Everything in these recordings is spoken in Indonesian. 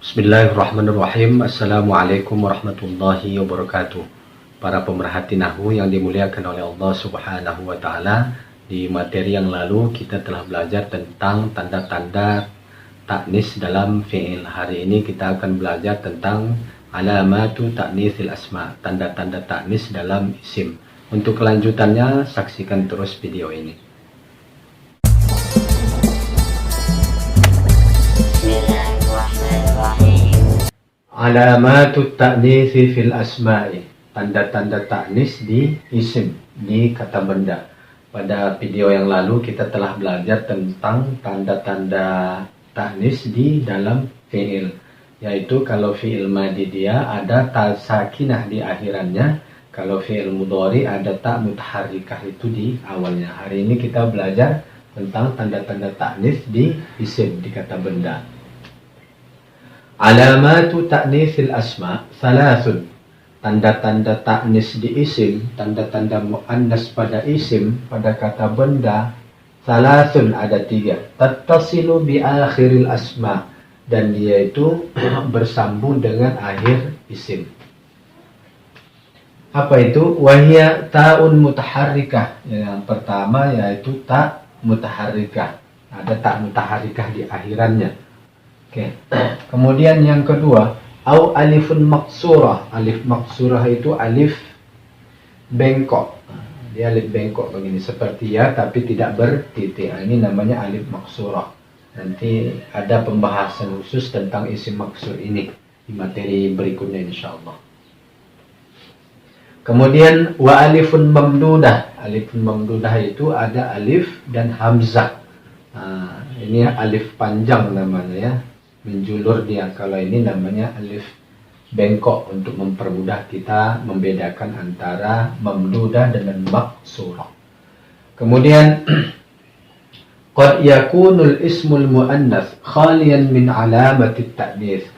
Bismillahirrahmanirrahim. Assalamualaikum warahmatullahi wabarakatuh. Para pemerhati Nahwu yang dimuliakan oleh Allah Subhanahu wa Ta'ala, di materi yang lalu kita telah belajar tentang tanda-tanda ta'nis dalam fi'il. Hari ini kita akan belajar tentang alamatu ta'nitsil asma, tanda-tanda ta'nis dalam isim. Untuk kelanjutannya, saksikan terus video ini. Alamatut ta'nitsi fil asma'i, tanda-tanda ta'nis di isim, di kata benda. Pada video yang lalu kita telah belajar tentang tanda-tanda ta'nis di dalam fi'il, yaitu kalau fi'il madhi dia ada ta sakinah di akhirannya, kalau fi'il mudhari ada ta mutaharrikah itu di awalnya. Hari ini kita belajar tentang tanda-tanda ta'nis di isim, di kata benda. Alamatu ta'nitsil asma salasun, tanda-tanda ta'nis di isim, tanda-tanda muannas pada isim, pada kata benda, salasun ada 3. Tattasilu bi akhiril asma, dan dia itu bersambung dengan akhir isim. Apa itu? Wahia ta'un mutaharrikah. Yang pertama yaitu ta mutaharrikah, ada ta mutaharrikah di akhirannya. Oke. Kemudian yang kedua, au alifun maksurah. Alif maksurah itu alif bengkok. Dia alif bengkok begini, seperti ya tapi tidak bertitik. Ini namanya alif maksurah. Nanti ada pembahasan khusus tentang isim maksur ini di materi berikutnya insyaallah. Kemudian wa alifun mamdudah. Alifun mamdudah itu ada alif dan hamzah. Nah, ini alif panjang namanya ya, menjulur dia. Kalau ini namanya alif bengkok, untuk mempermudah kita membedakan antara mamdudah dengan maksurah. Kemudian qad yakunul ismul muannas khaliyan min alamatit ta'nits,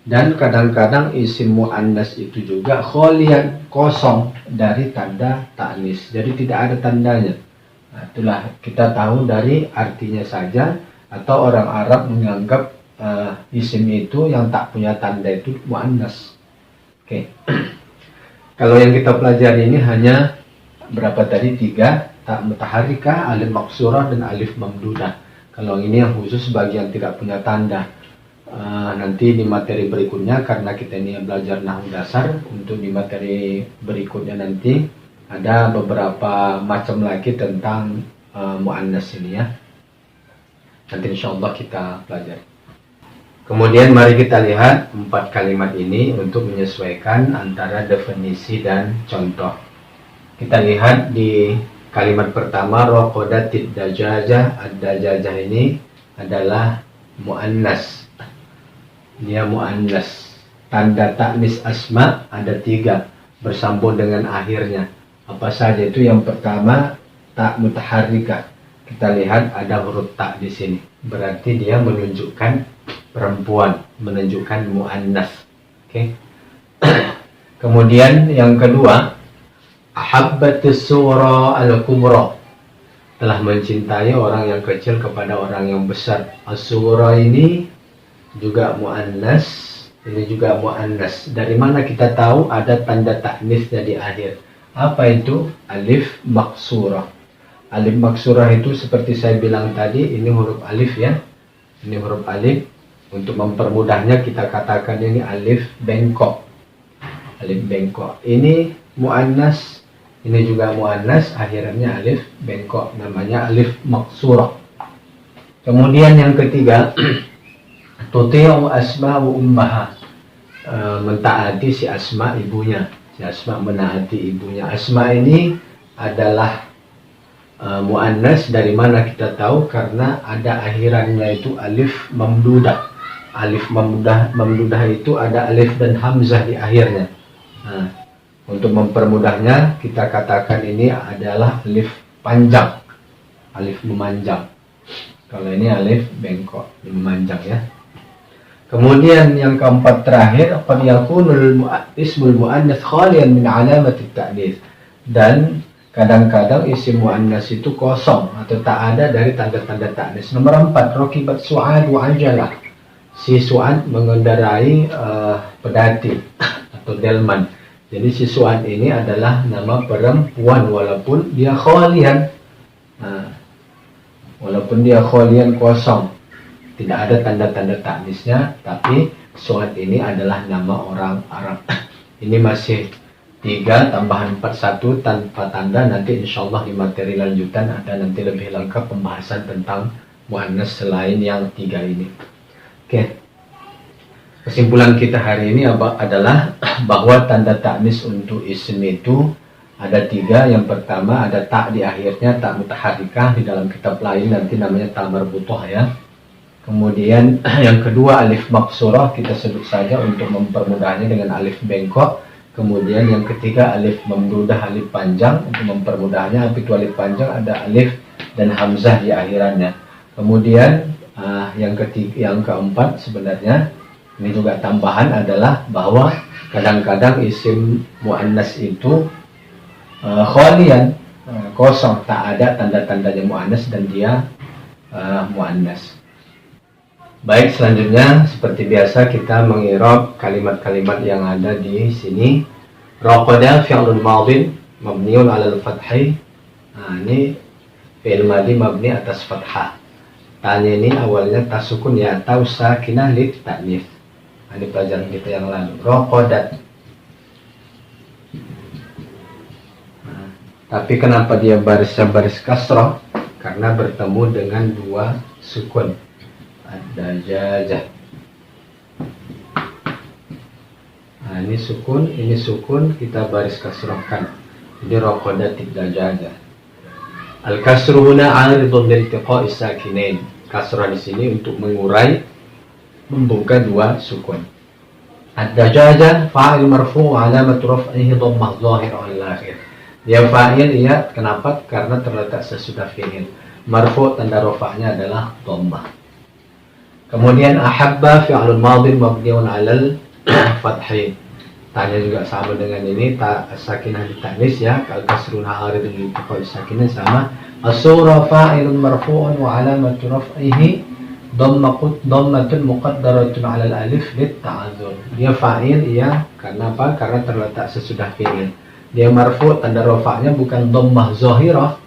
dan kadang-kadang isim muannas itu juga khaliyan, kosong dari tanda ta'nis, jadi tidak ada tandanya. Nah, itulah kita tahu dari artinya saja, atau orang Arab menganggap isim itu yang tak punya tanda itu muannas. Oke. Kalau yang kita pelajari ini hanya berapa tadi? 3, tak mutaharrikah, alif maksurah, dan alif mamdudah. Kalau ini yang khusus bagi yang tidak punya tanda. Nanti di materi berikutnya, karena kita ini belajar nahwu dasar, untuk di materi berikutnya nanti ada beberapa macam lagi tentang muannas ini ya. Nanti insyaallah kita pelajari. Kemudian mari kita lihat 4 kalimat ini untuk menyesuaikan antara definisi dan contoh. Kita lihat di kalimat pertama, raqadatid dajajah. Ad-dajajah ini adalah muannas. Dia muannas. Tanda ta'nis asma ada 3, bersambung dengan akhirnya. Apa saja itu? Yang pertama, ta mutaharrikah. Kita lihat ada huruf ta di sini. Berarti dia menunjukkan perempuan, menunjukkan muannas. Oke. Kemudian yang kedua, ahabbatus sura al-kubra, telah mencintai orang yang kecil kepada orang yang besar. As-sura ini juga muannas, ini juga muannas. Dari mana kita tahu ada tanda ta'nis di akhir? Apa itu? Alif maksurah. Alif maksurah itu seperti saya bilang tadi, ini huruf alif ya. Ini huruf alif. Untuk mempermudahnya kita katakan ini alif bengkok. Alif bengkok. Ini muannas, ini juga muannas, akhirnya alif bengkok, namanya alif maksurah. Kemudian yang ketiga, tuti'u asma'u ummaha, mentaati si Asma ibunya. Si Asma menaati ibunya. Asma ini adalah muannas. Dari mana kita tahu? Karena ada akhirannya itu alif mamdudah. Alif mamdudah itu ada alif dan hamzah di akhirnya. Nah, untuk mempermudahnya kita katakan ini adalah alif panjang, alif memanjang. Kalau ini alif bengkok, memanjang ya. Kemudian yang keempat terakhir, qad yakunul ismul muannas khaliyan min alamatit ta'nits, dan kadang-kadang isim muannas itu kosong atau tak ada dari tanda-tanda ta'nis. Nomor 4, rakibat su'ad wa ajalah. si Su'ad mengendarai pedati atau delman. Jadi si Su'ad ini adalah nama perempuan walaupun dia khawalian. Walaupun dia khawalian kosong, tidak ada tanda-tanda taknisnya, tapi Su'ad ini adalah nama orang Arab. Ini masih 3 tambahan 41 tanpa tanda. Nanti insyaallah di materi lanjutan ada nanti lebih lengkap pembahasan tentang muannas selain yang 3 ini. Oke. Kesimpulan kita hari ini adalah bahwa tanda taknis untuk isim itu ada 3. Yang pertama ada tak di akhirnya, tak mutaharikah. Di dalam kitab lain nanti namanya tak marbutoh ya. Kemudian yang kedua alif maksurah, kita sebut saja untuk mempermudahnya dengan alif bengkok. Kemudian yang ketiga alif mamdudah, alif panjang. Untuk mempermudahnya itu alif panjang ada alif dan hamzah di akhirannya. Kemudian yang keempat sebenarnya ini juga tambahan adalah bahwa kadang-kadang isim muannas itu khalian, kosong, tak ada tanda-tandanya muannas dan dia muannas. Baik, selanjutnya seperti biasa kita mengirob kalimat-kalimat yang ada di sini. Raqada fi'lun madin mabniun 'alal fathhi. Ini fi'il madhi mabni atas fathah. Tanya ini awalnya tasukun ya atau sakinah lit ta'nits. Ini pelajaran kita yang lalu. Raqadat. Tapi kenapa dia barisnya baris kasrah? Karena bertemu dengan 2 sukun. Ad-dajajah. Ini sukun kita baris kasrahkan. Jadi raqadatid dajajah. Al-kasru huna 'aridun liltiqa'i sakinain. Kasrah di sini untuk mengurai membuka 2 sukun. Ad-dajajah fa'il marfu' 'alamatu raf'ihi dhammah dhahirah 'alal akhir. Dia fa'il iya, kenapa? Karena terletak sesudah fi'il. Marfu' tanda rafa'nya adalah dhammah. Kemudian ahabba fi'lun madin mabniun 'alal fathi. Tanya juga sama dengan ini, tak sakinah di ta'nis ya. Al-kasrun 'aridun liltiqa'i sakinain sama. As-sura fa'ilun marfu'un wa 'alamatu raf'ihi dhammatun muqaddaratun 'alal alif lit ta'adzur. Dia fa'il iya, karena apa? Karena terletak sesudah fi'il. Dia marfu', tanda rafa'nya bukan dhammah zahirah.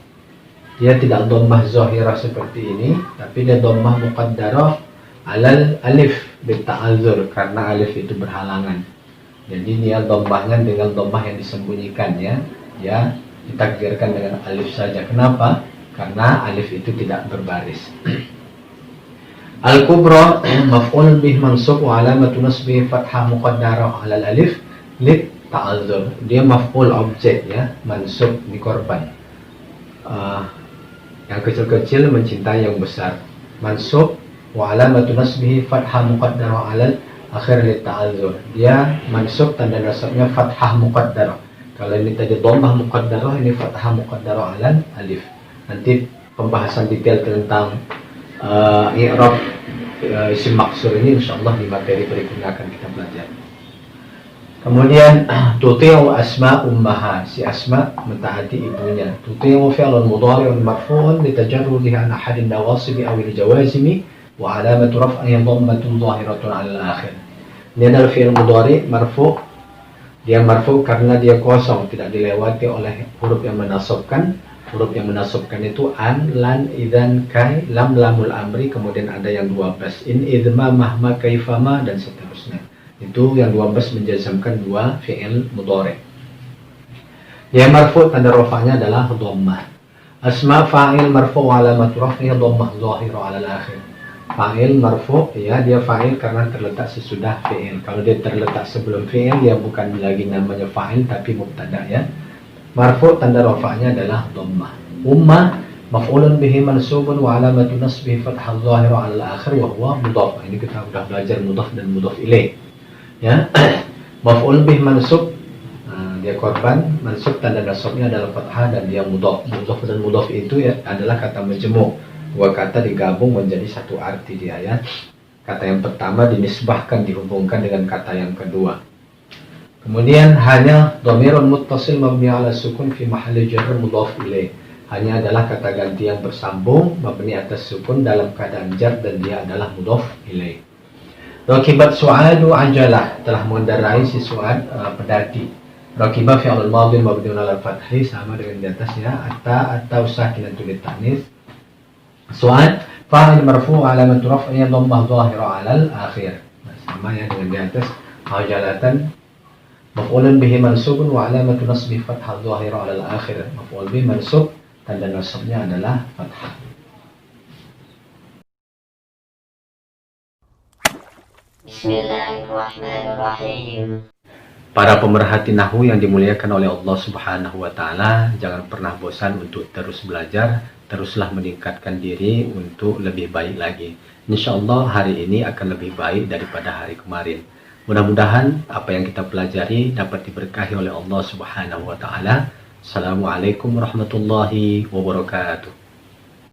Dia tidak dhammah zahirah seperti ini, tapi dia dhammah muqaddarah 'alal alif lit ta'adzur karena alif itu berhalangan. Jadi dia dhammahnya dengan dhammah yang disembunyikan ya. Ya, ditakdirkan dengan alif saja. Kenapa? Karena alif itu tidak berbaris. Al-kubra maf'ul bih mansub wa alamatu nasbihi fathah muqaddarah 'alal alif lit ta'adzur. Dia maf'ul objek ya, mansub di korban. Yang kecil-kecil mencintai yang besar. Mansub wa alamatu nasbihi fathah muqaddarah 'alal akhir lit ta'adzur. Dia mansub tanda nasabnya fathah muqaddarah. Kalau ini tadi dhammah muqaddarah, ini fathah muqaddarah 'alal alif. Nanti pembahasan detail tentang i'rab isim maksur ini insyaallah di materi berikutnya akan kita pelajari. Kemudian tuti'u asma ummaha, si Asma mentaati ibunya. Tuti'u fi'lun mudhari'un marfu'un litajarrudihi an ahadin nawasibi aw al-jawazimi wa 'alamatu raf'ihi dhammatun dhahiratun 'alal akhir. Ini adalah fi'il mudhari' marfu'. Dia marfu' karena dia kosong, tidak dilewati oleh huruf yang menasabkan. Huruf yang menasabkan itu an, lan, idzan, kai, lam, lamul amri, kemudian ada yang 12 in, idma, mahma, kaifama dan seterusnya. Itu yang 12 menjazamkan 2 fi'il mudhari'. Dia marfu' tanda rafa'nya adalah dhammah. Asma fa'il marfu' alamatu raf'ihi dhammah dhahirah 'alal akhir. Fa'il marfu' ya, dia fa'il karena terletak sesudah fi'il. Kalau dia terletak sebelum fi'il dia bukan lagi namanya fa'il tapi mubtada ya. Marfu' tanda rafa'nya adalah dhammah. Ummah maf'ulun bihi mansubun wa 'alamatu nasbihi fathah dhahirah 'alal akhir wa huwa mudhaf. Ini kita sudah belajar mudhaf dan mudhaf ilaih. Ya. Maf'ul bihi mansub, dia korban, mansub tanda nasabnya adalah fathah dan dia mudhaf. Mudhaf dan mudhaf itu ya adalah kata majmu'. 2 kata digabung menjadi satu arti dia ya. Kata yang pertama dinisbahkan, dihubungkan dengan kata yang kedua. Kemudian hanya dhamirun muttasil mabni 'ala sukun fi mahalli jar mudhaf ilaih. Hanya adalah kata ganti yang bersambung mabni atas sukun dalam keadaan jar dan dia adalah mudhaf ilaih. Rakibat Su'adu ajalah, telah mengendarai si Su'ad pedati. Rakibah fi'il madhi mabniun 'ala fathi, sama dengan di atas ya, atau sakinah tulis tanis. Su'ad fa'il marfu' alamatu raf'ihi dhammah dhahira 'alal akhir. Sama ya dengan di atas. Ajalatan maf'ulun bihi mansubun wa alamatu nasbi fathah dhahira 'alal akhir. Maf'ul bihi mansub, tanda nasabnya adalah fathah. Bismillahirrahmanirrahim. Para pemerhati nahwu yang dimuliakan oleh Allah Subhanahu wa taala, jangan pernah bosan untuk terus belajar, teruslah meningkatkan diri untuk lebih baik lagi. Insyaallah hari ini akan lebih baik daripada hari kemarin. Mudah-mudahan apa yang kita pelajari dapat diberkahi oleh Allah Subhanahu wa taala. Assalamualaikum warahmatullahi wabarakatuh.